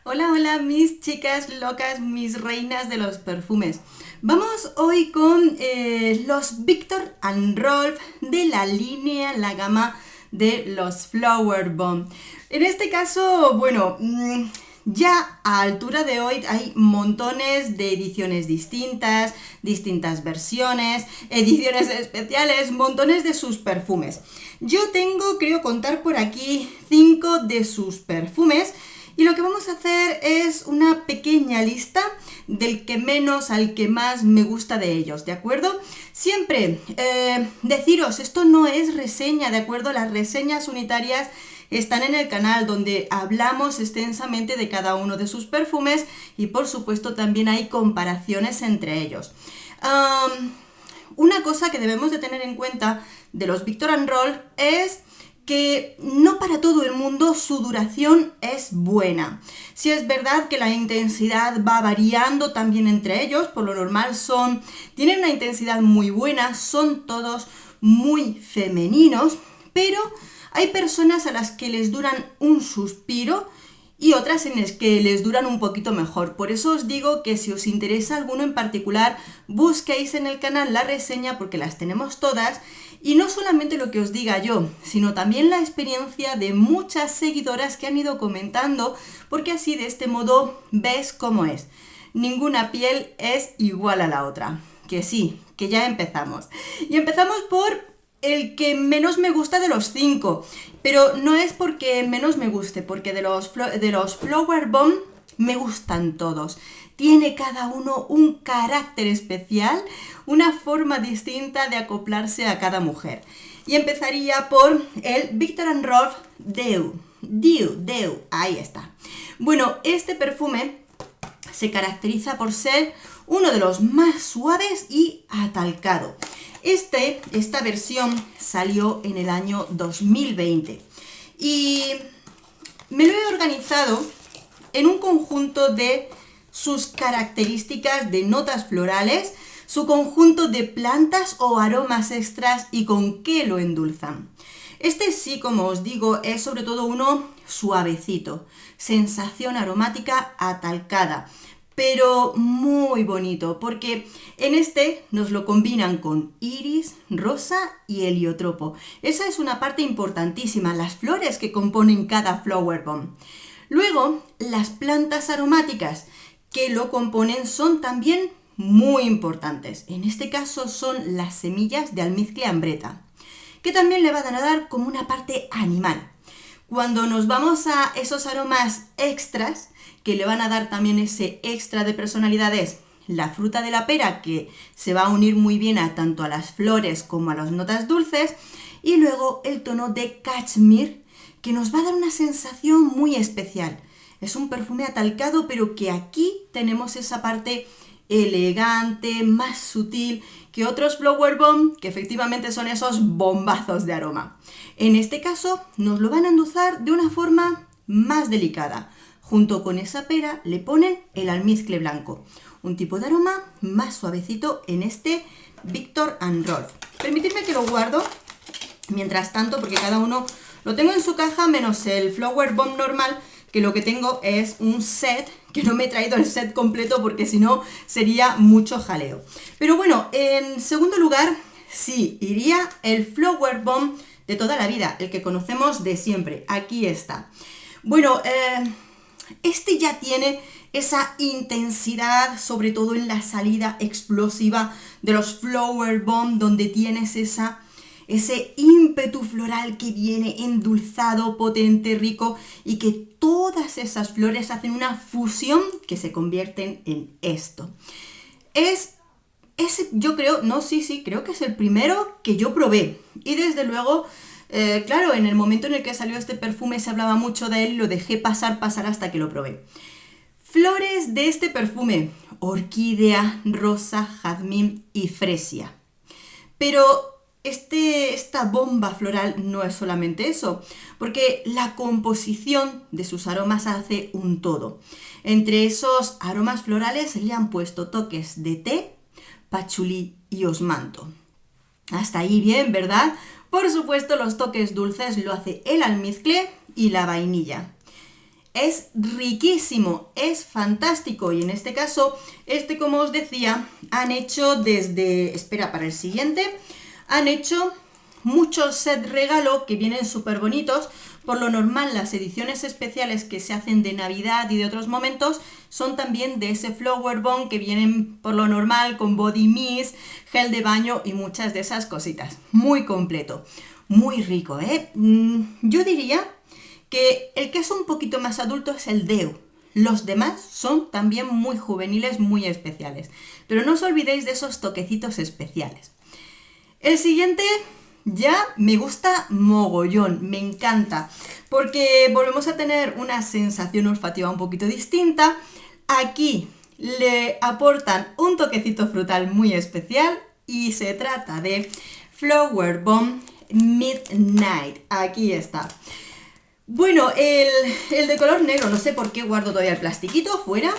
Hola, hola, mis chicas locas, mis reinas de los perfumes. Vamos hoy con los Viktor and Rolf de la línea, la gama de los Flower Bomb. En este caso, bueno, ya a altura de hoy hay montones de ediciones distintas, distintas versiones, ediciones especiales, montones de sus perfumes. Yo tengo, creo contar por aquí, 5 de sus perfumes. Y lo que vamos a hacer es una pequeña lista del que menos al que más me gusta de ellos, ¿de acuerdo? Siempre deciros, esto no es reseña, ¿de acuerdo? Las reseñas unitarias están en el canal donde hablamos extensamente de cada uno de sus perfumes y por supuesto también hay comparaciones entre ellos. Una cosa que debemos de tener en cuenta de los Viktor and Rolf es que no para todo el mundo su duración es buena. Si es verdad que la intensidad va variando también entre ellos, por lo normal tienen una intensidad muy buena, son todos muy femeninos, pero hay personas a las que les duran un suspiro y otras en las que les duran un poquito mejor. Por eso os digo que si os interesa alguno en particular, busquéis en el canal la reseña porque las tenemos todas. Y no solamente lo que os diga yo, sino también la experiencia de muchas seguidoras que han ido comentando, porque así de este modo ves cómo es. Ninguna piel es igual a la otra. Que sí, que ya empezamos. Y empezamos por el que menos me gusta de los 5, pero no es porque menos me guste, porque de los Flower Bomb me gustan todos. Tiene cada uno un carácter especial, una forma distinta de acoplarse a cada mujer. Y empezaría por el Viktor and Rolf Dew, ahí está. Bueno, este perfume se caracteriza por ser uno de los más suaves y atalcado. Esta versión salió en el año 2020 y me lo he organizado en un conjunto de sus características de notas florales, su conjunto de plantas o aromas extras y con qué lo endulzan. Este sí, como os digo, es sobre todo uno suavecito, sensación aromática atalcada, pero muy bonito, porque en este nos lo combinan con iris, rosa y heliotropo. Esa es una parte importantísima, las flores que componen cada Flower Bomb. Luego, las plantas aromáticas que lo componen son también muy importantes. En este caso son las semillas de almizcle ambreta, que también le van a dar como una parte animal. Cuando nos vamos a esos aromas extras, que le van a dar también ese extra de personalidad, es la fruta de la pera, que se va a unir muy bien tanto a las flores como a las notas dulces, y luego el tono de cachemir, que nos va a dar una sensación muy especial. Es un perfume atalcado, pero que aquí tenemos esa parte elegante, más sutil que otros Flower Bomb, que efectivamente son esos bombazos de aroma. En este caso nos lo van a endulzar de una forma más delicada. Junto con esa pera le ponen el almizcle blanco, un tipo de aroma más suavecito en este Viktor and Rolf. Permitidme que lo guardo mientras tanto, porque cada uno lo tengo en su caja, menos el Flower Bomb normal, que lo que tengo es un set, que no me he traído el set completo porque si no sería mucho jaleo. Pero bueno, en segundo lugar, sí, iría el Flower Bomb de toda la vida, el que conocemos de siempre. Aquí está. Bueno, este ya tiene esa intensidad, sobre todo en la salida explosiva de los Flower Bomb, donde tienes ese ímpetu floral que viene endulzado, potente, rico, y que todas esas flores hacen una fusión que se convierten en esto. Yo creo, no, sí, creo que es el primero que yo probé. Y desde luego, claro, en el momento en el que salió este perfume se hablaba mucho de él y lo dejé pasar hasta que lo probé. Flores de este perfume: orquídea, rosa, jazmín y fresia. Pero esta bomba floral no es solamente eso, porque la composición de sus aromas hace un todo. Entre esos aromas florales le han puesto toques de té, pachulí y osmanto. Hasta ahí bien, ¿verdad? Por supuesto, los toques dulces lo hace el almizcle y la vainilla. es riquísimo, es fantástico. Y en este caso, como os decía, han hecho desde... Espera, para el siguiente, han hecho muchos set regalo que vienen súper bonitos. Por lo normal, las ediciones especiales que se hacen de Navidad y de otros momentos son también de ese Flower Bomb que vienen por lo normal con body mist, gel de baño y muchas de esas cositas. Muy completo, muy rico, ¿eh? Yo diría que el que es un poquito más adulto es el Deo. Los demás son también muy juveniles, muy especiales. Pero no os olvidéis de esos toquecitos especiales. El siguiente... ya me gusta mogollón, me encanta, porque volvemos a tener una sensación olfativa un poquito distinta. Aquí le aportan un toquecito frutal muy especial y se trata de Flower Bomb Midnight. Aquí está. Bueno, el de color negro, no sé por qué guardo todavía el plastiquito fuera.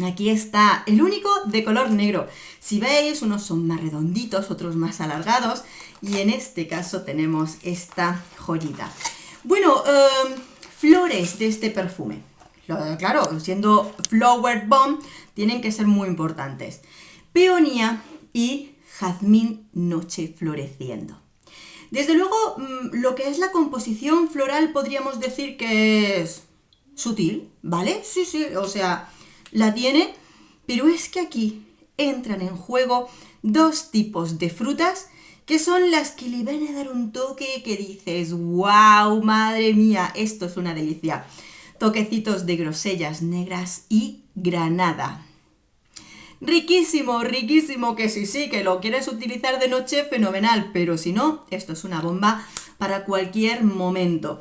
Aquí está el único de color negro. Si veis, unos son más redonditos, otros más alargados. Y en este caso tenemos esta joyita. Bueno, flores de este perfume. Claro, siendo Flower Bomb, tienen que ser muy importantes. Peonía y jazmín noche floreciendo. Desde luego, lo que es la composición floral podríamos decir que es sutil, ¿vale? Sí, o sea... la tiene, pero es que aquí entran en juego dos tipos de frutas que son las que le van a dar un toque que dices, wow, madre mía, esto es una delicia. Toquecitos de grosellas negras y granada. Riquísimo, riquísimo, que sí, que lo quieres utilizar de noche, fenomenal, pero si no, esto es una bomba para cualquier momento.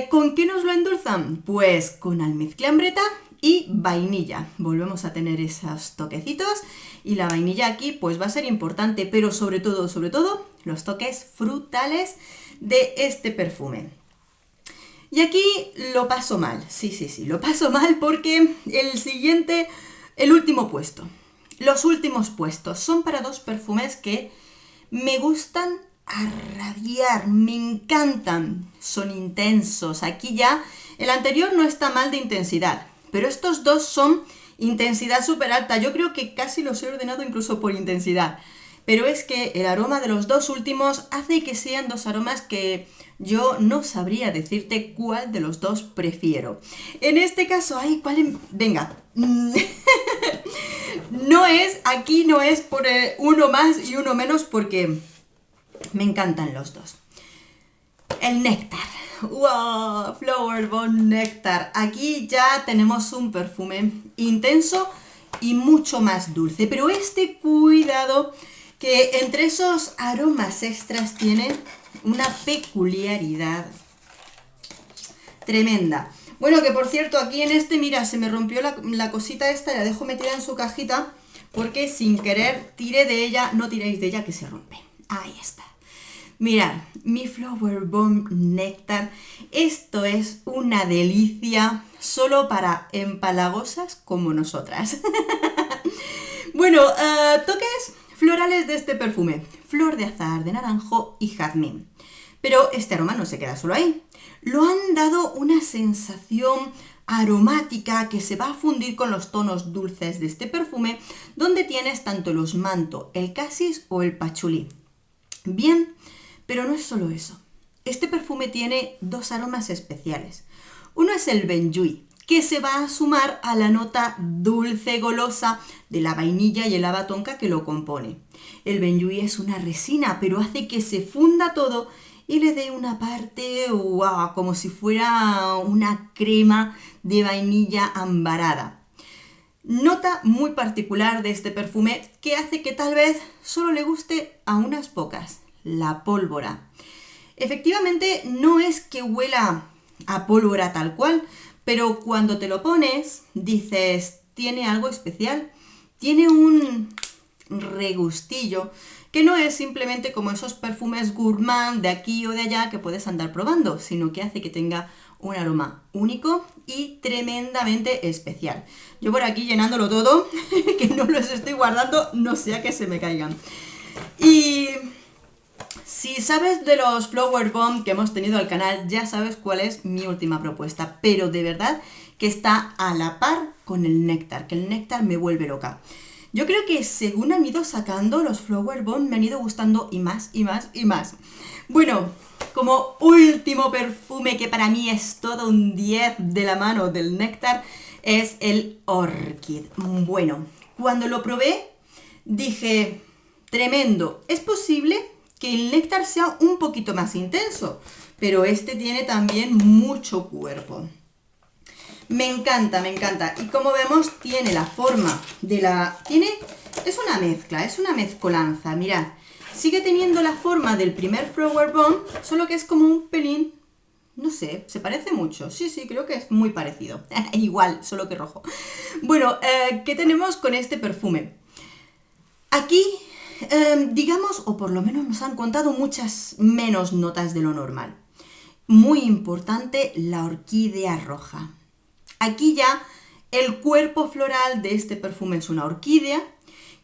¿Con qué nos lo endulzan? Pues con almizcle y vainilla. Volvemos a tener esos toquecitos y la vainilla aquí pues va a ser importante, pero sobre todo los toques frutales de este perfume. Y aquí lo paso mal, sí, lo paso mal porque el último puesto, los últimos puestos son para dos perfumes que me gustan a rabiar, me encantan, son intensos. Aquí ya el anterior no está mal de intensidad, pero estos dos son intensidad súper alta. Yo creo que casi los he ordenado incluso por intensidad. Pero es que el aroma de los dos últimos hace que sean dos aromas que yo no sabría decirte cuál de los dos prefiero. En este caso, venga. Aquí no es por uno más y uno menos porque me encantan los dos. El néctar. ¡Wow! Flower Bomb Néctar. Aquí ya tenemos un perfume intenso y mucho más dulce. Pero cuidado, que entre esos aromas extras tiene una peculiaridad tremenda. Bueno, que por cierto, aquí en mira, se me rompió la cosita esta, la dejo metida en su cajita, porque sin querer tiré de ella, no tiréis de ella que se rompe. Ahí está. Mirad, mi Flower Bomb Néctar, esto es una delicia solo para empalagosas como nosotras. Bueno, toques florales de este perfume, flor de azahar, de naranjo y jazmín. Pero este aroma no se queda solo ahí, lo han dado una sensación aromática que se va a fundir con los tonos dulces de este perfume, donde tienes tanto el osmanto, el casis o el pachulí. Bien, pero no es solo eso. Este perfume tiene dos aromas especiales. Uno es el benjuí, que se va a sumar a la nota dulce golosa de la vainilla y el haba tonka que lo compone. El benjuí es una resina, pero hace que se funda todo y le dé una parte, wow, como si fuera una crema de vainilla ambarada. Nota muy particular de este perfume que hace que tal vez solo le guste a unas pocas. La pólvora. Efectivamente, no es que huela a pólvora tal cual, pero cuando te lo pones, dices, tiene algo especial, tiene un regustillo, que no es simplemente como esos perfumes gourmand de aquí o de allá que puedes andar probando, sino que hace que tenga un aroma único y tremendamente especial. Yo por aquí llenándolo todo, que no los estoy guardando, no sea que se me caigan. Y Si sabes de los Flower Bomb que hemos tenido al canal, ya sabes cuál es mi última propuesta, pero de verdad que está a la par con el néctar, que el néctar me vuelve loca. Yo creo que según han ido sacando los Flower Bomb me han ido gustando y más, y más, y más. Bueno, como último perfume que para mí es todo un 10 de la mano del néctar, es el Orchid. Bueno, cuando lo probé dije, tremendo, es posible que el néctar sea un poquito más intenso, pero este tiene también mucho cuerpo. Me encanta, me encanta. Y como vemos, tiene la forma de la... Es una mezcla, es una mezcolanza, mirad. Sigue teniendo la forma del primer Flower Bomb, solo que es como un pelín... No sé, se parece mucho. Sí, creo que es muy parecido. Igual, solo que rojo. Bueno, ¿qué tenemos con este perfume? Aquí, digamos, o por lo menos nos han contado muchas menos notas de lo normal. Muy importante, la orquídea roja. Aquí ya el cuerpo floral de este perfume es una orquídea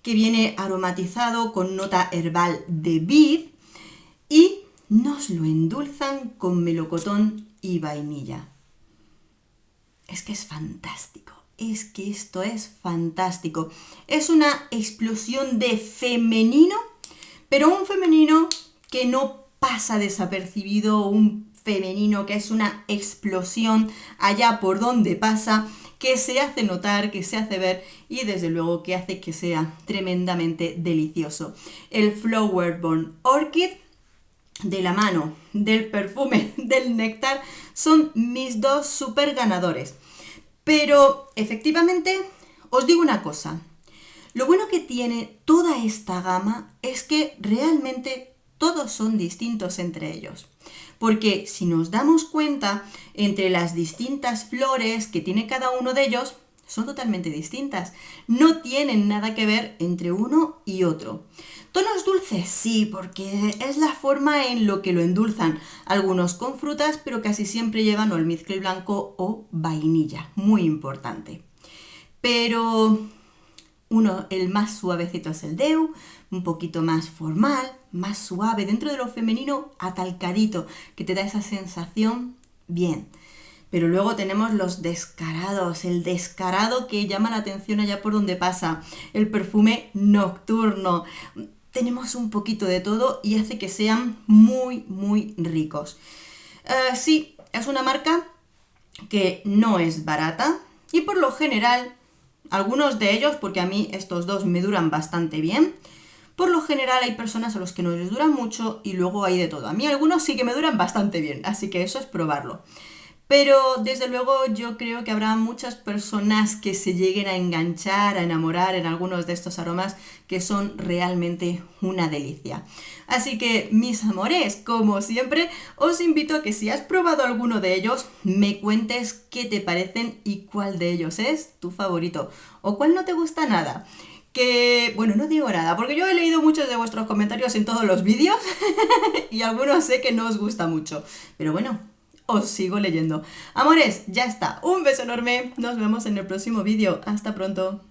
que viene aromatizado con nota herbal de vid y nos lo endulzan con melocotón y vainilla. Es que es fantástico, es que esto es fantástico. Es una explosión de femenino, pero un femenino que no pasa desapercibido, un femenino que es una explosión allá por donde pasa, que se hace notar, que se hace ver y desde luego que hace que sea tremendamente delicioso. El Flower Bomb Orchid de la mano del perfume del néctar son mis dos super ganadores. Pero efectivamente os digo una cosa, lo bueno que tiene toda esta gama es que realmente todos son distintos entre ellos. Porque si nos damos cuenta, entre las distintas flores que tiene cada uno de ellos, son totalmente distintas. No tienen nada que ver entre uno y otro. Tonos dulces, sí, porque es la forma en lo que lo endulzan. Algunos con frutas, pero casi siempre llevan o almizcle blanco o vainilla. Muy importante. Pero el más suavecito es el Deu, un poquito más formal, más suave, dentro de lo femenino, atalcadito, que te da esa sensación bien. Pero luego tenemos los descarados, el descarado que llama la atención allá por donde pasa, el perfume nocturno. Tenemos un poquito de todo y hace que sean muy, muy ricos. Sí, es una marca que no es barata y por lo general, algunos de ellos, porque a mí estos dos me duran bastante bien, por lo general hay personas a los que no les duran mucho y luego hay de todo. A mí algunos sí que me duran bastante bien, así que eso es probarlo. Pero desde luego yo creo que habrá muchas personas que se lleguen a enganchar, a enamorar en algunos de estos aromas que son realmente una delicia. Así que mis amores, como siempre, os invito a que si has probado alguno de ellos, me cuentes qué te parecen y cuál de ellos es tu favorito o cuál no te gusta nada. Que, bueno, no digo nada, porque yo he leído muchos de vuestros comentarios en todos los vídeos y algunos sé que no os gusta mucho, pero bueno, os sigo leyendo. Amores, ya está, un beso enorme, nos vemos en el próximo vídeo, hasta pronto.